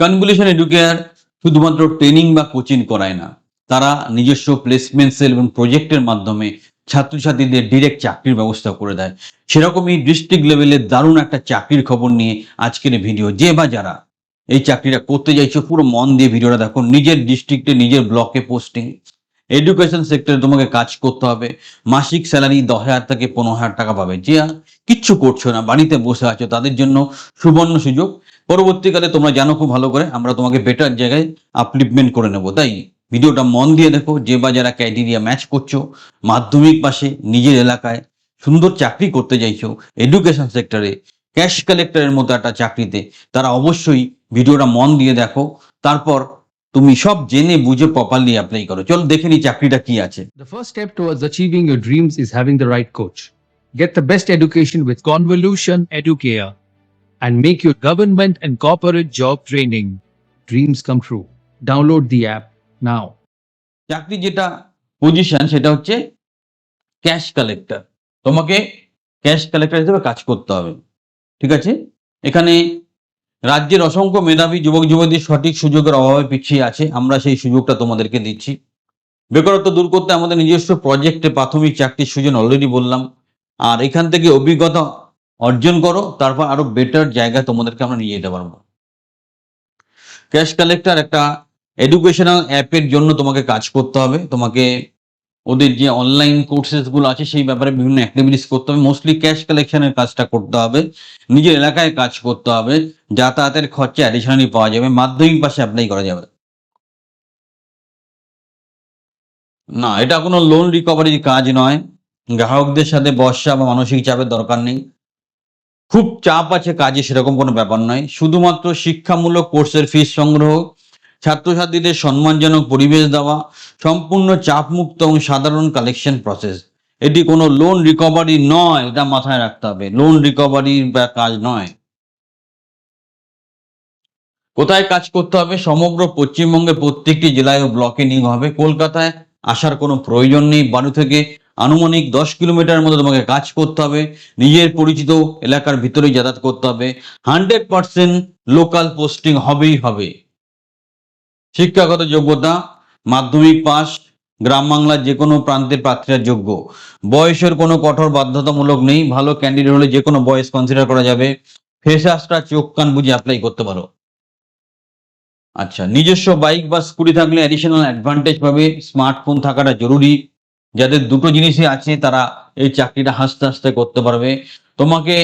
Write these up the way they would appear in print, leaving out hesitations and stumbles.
Convolution educare শুধুমাত্র training বা coaching করায় না, তারা নিজস্ব প্লেসমেন্ট সেল এবং প্রজেক্টের মাধ্যমে ছাত্রছাত্রীদের ডিরেক্ট চাকরির ব্যবস্থা করে দেয়। সেরকমই ডিস্ট্রিক্ট লেভেলে দারুণ একটা চাকরির খবর নিয়ে আজকের ভিডিও। যে বা যারা এই চাকরিটা করতে চাইছো পুরো মন দিয়ে ভিডিওটা দেখো। নিজের ডিস্ট্রিক্টে নিজের ব্লকে পোস্টিং, এডুকেশন সেক্টরে তোমাকে কাজ করতে হবে। মাসিক স্যালারি 10,000 থেকে 15,000 টাকা পাবে। যে কিচ্ছু করছো না, বাড়িতে বসে আছো, তাদের জন্য সুবর্ণ সুযোগ। পরবর্তীকালে তোমরা জানো খুব ভালো করে আমরা তোমাকে বেটার জায়গায় আপলিফমেন্ট করে নেব। তাই ভিডিওটা মন দিয়ে দেখো। যে বা যারা ক্রাইটেরিয়া ম্যাচ করছো, মাধ্যমিক পাশে নিজের এলাকায় সুন্দর চাকরি করতে চাইছো এডুকেশন সেক্টরে, ক্যাশ কালেক্টরের মতো একটা চাকরিতে, তারা অবশ্যই ভিডিওটা মন দিয়ে দেখো। তারপর তুমি সব জেনে বুঝে প্রপারলি অ্যাপ্লাই করো। চলো দেখে নি চাকরিটা কি আছে। The first step towards achieving your dreams is having the right coach. Get the best education with Convolution Educare and make your government and corporate job training dreams come true. Download the app now. চাকরি যেটা position সেটা হচ্ছে cash collector. তোমাকে cash collector হিসেবে কাজ করতে হবে, ঠিক আছে? এখানে রাজ্যের অসংখ্য মেধাবী যুবক যুবতী সঠিক সুযোগের অভাবে পিছিয়ে আছে, আমরা সেই সুযোগটা তোমাদেরকে দিচ্ছি। বেকারত্ব দূর করতে আমাদের নিজস্ব প্রজেক্টে প্রাথমিক চাকরির সুযোগ অলরেডি বললাম। আর এখান থেকে অভিজ্ঞতা অর্জন করো, তারপর আরো বেটার জায়গায় তোমাদেরকে আমরা নিয়ে যেতে পারবো। ক্যাশ কালেক্টর একটা এডুকেশনাল অ্যাপের জন্য তোমাকে কাজ করতে হবে। তোমাকে ওদের যে অনলাইন কোর্সেসগুলো আছে সেই ব্যাপারে বিভিন্ন অ্যাক্টিভিটিস করতে হবে। মোস্টলি ক্যাশ কালেকশনের কাজটা করতে হবে, নিজের এলাকায় কাজ করতে হবে, যাতায়াতের খরচা অ্যাডিশনালি পাওয়া যাবে, মাধ্যমিক পাশে অ্যাপ্লাই করা যাবে না। এটা কোনো লোন রিকভারির কাজ নয়। গ্রাহকদের সাথে বর্ষা বা মানসিক চাপের দরকার নেই। খুব চাপ আছে কাজে সেরকম কোনো ব্যাপার নয়। শুধুমাত্র শিক্ষামূলক কোর্সের ফিস সংগ্রহ, ছাত্রছাত্রীদের সম্মানজনক পরিবেশ দেওয়া, সম্পূর্ণ চাপমুক্ত এবং সাধারণ কালেকশন প্রসেস। এটি কোনো লোন রিকভারি নয়, এটা মাথায় রাখতে হবে। লোন রিকভারির কাজ নয়। কোথায় কাজ করতে হবে? সমগ্র পশ্চিমবঙ্গের প্রত্যেকটি জেলায় ও ব্লকে নিয়োগ হবে। কলকাতায় আসার কোনো প্রয়োজন নেই। বাড়ি থেকে আনুমানিক 10 কিলোমিটারের মধ্যে তোমাকে কাজ করতে হবে। নিজের পরিচিত এলাকার ভিতরেই যাতায়াত করতে হবে। 100% লোকাল পোস্টিং হবেই হবে। শিক্ষাগত যোগ্যতা মাধ্যমিক পাস, গ্রাম বাংলার যে কোনো প্রান্তের প্রার্থীরা যোগ্য। বয়সের কোনো কঠোর বাধ্যতামূলক নেই। ভালো ক্যান্ডিডেট হলে যে কোনো বয়স কনসিডার করা যাবে। ফ্রেশার্সরা চোখ কান বুঝে অ্যাপ্লাই করতে পারো। আচ্ছা, নিজস্ব বাইক বা স্কুটি থাকলে অ্যাডিশনাল অ্যাডভান্টেজ পাবে। স্মার্টফোন থাকাটা জরুরি। যাদের দুটো জিনিসই আছে তারা এই চাকরিটা হাসতে হাসতে করতে পারবে। তোমাকে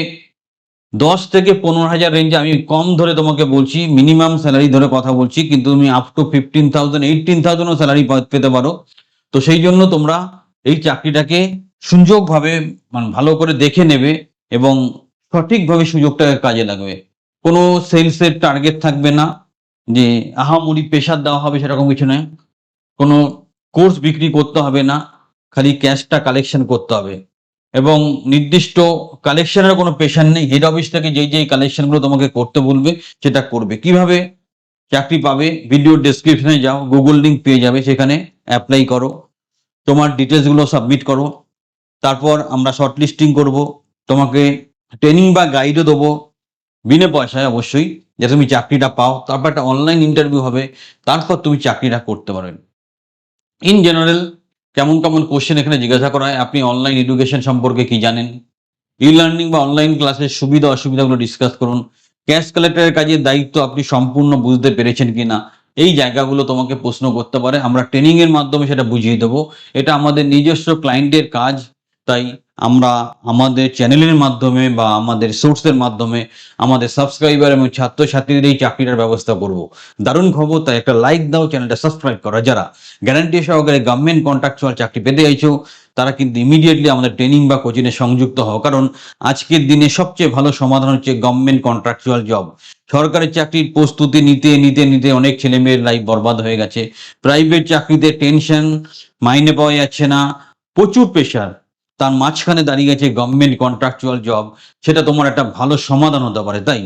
10 থেকে 15,000 রেঞ্জে, আমি কম ধরে তোমাকে বলছি, মিনিমাম স্যালারি ধরে কথা বলছি, কিন্তু তুমি আপ টু 15,000 18,000ও স্যালারি পেতে পারো। তো সেই জন্য তোমরা এই চাকরিটাকে সুযোগভাবে মানে ভালো করে দেখে নেবে এবং সঠিকভাবে সুযোগটাকে কাজে লাগবে। কোনো সেলসের টার্গেট থাকবে না যে আহামরি প্রেশার দেওয়া হবে, সেরকম কিছু নয়। কোনো কোর্স বিক্রি করতে হবে না, খালি ক্যাশটা কালেকশন করতে হবে। এবং নির্দিষ্ট কালেকশনের কোনো প্রেশার নেই। হেড অফিস থেকে যেই কালেকশনগুলো তোমাকে করতে বলবে সেটা করবে। কিভাবে চাকরি পাবে? ভিডিও ডেসক্রিপশনে যাও, গুগল লিঙ্ক পেয়ে যাবে, সেখানে অ্যাপ্লাই করো, তোমার ডিটেলসগুলো সাবমিট করো। তারপর আমরা শর্ট লিস্টিং করবো, তোমাকে ট্রেনিং বা গাইডও দেবো বিনা পয়সায় অবশ্যই, যাতে তুমি চাকরিটা পাও। তারপর একটা অনলাইন ইন্টারভিউ হবে, তারপর তুমি চাকরিটা করতে পারবেন। ইন জেনারেল কেমন কেমন কোশ্চেন এখানে জিজ্ঞাসা করা হয়? আপনি অনলাইন এডুকেশন সম্পর্কে কি জানেন? ই লার্নিং বা অনলাইন ক্লাসের সুবিধা অসুবিধাগুলো ডিসকাস করুন। ক্যাশ কালেক্টরের কাজের দায়িত্ব আপনি সম্পূর্ণ বুঝতে পেরেছেন কিনা, এই জায়গাগুলো তোমাকে প্রশ্ন করতে পারে। আমরা ট্রেনিং এর মাধ্যমে সেটা বুঝিয়ে দেবো। এটা আমাদের নিজস্ব ক্লায়েন্টের কাজ, তাই আমরা আমাদের চ্যানেলের মাধ্যমে বা আমাদের সোর্সের মাধ্যমে আমাদের সাবস্ক্রাইবার এবং ছাত্রছাত্রীদের এই চাকরিটার ব্যবস্থা করব। দারুণ খবর, তাই একটা লাইক দাও, চ্যানেলটা সাবস্ক্রাইব করো। যারা গ্যারান্টি সহকারে গভর্নমেন্ট কন্ট্রাকচুয়াল চাকরি পেতে চাইছো তারা কিন্তু ইমিডিয়েটলি আমাদের ট্রেনিং বা কোচিংয়ে সংযুক্ত হও, কারণ আজকের দিনে সবচেয়ে ভালো সমাধান হচ্ছে গভর্নমেন্ট কন্ট্রাকচুয়াল জব। সরকারি চাকরির প্রস্তুতি নিতে নিতে নিতে অনেক ছেলেমেয়ের লাইফ বরবাদ হয়ে গেছে। প্রাইভেট চাকরিতে টেনশন, মাইনে পাওয়া যাচ্ছে না, প্রচুর প্রেশার। তার মাঝখানে দাঁড়িয়ে গেছে গভর্নমেন্ট কন্ট্রাকচুয়াল জব, সেটা তোমার একটা ভালো সমাধান হতে পারে। তাই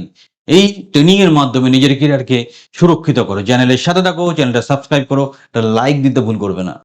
এই ট্রেনিং এর মাধ্যমে নিজের ক্যারিয়ারকে সুরক্ষিত করো। চ্যানেলের সাথে থাকো, চ্যানেলটা সাবস্ক্রাইব করো, একটা লাইক দিতে ভুল করবে না।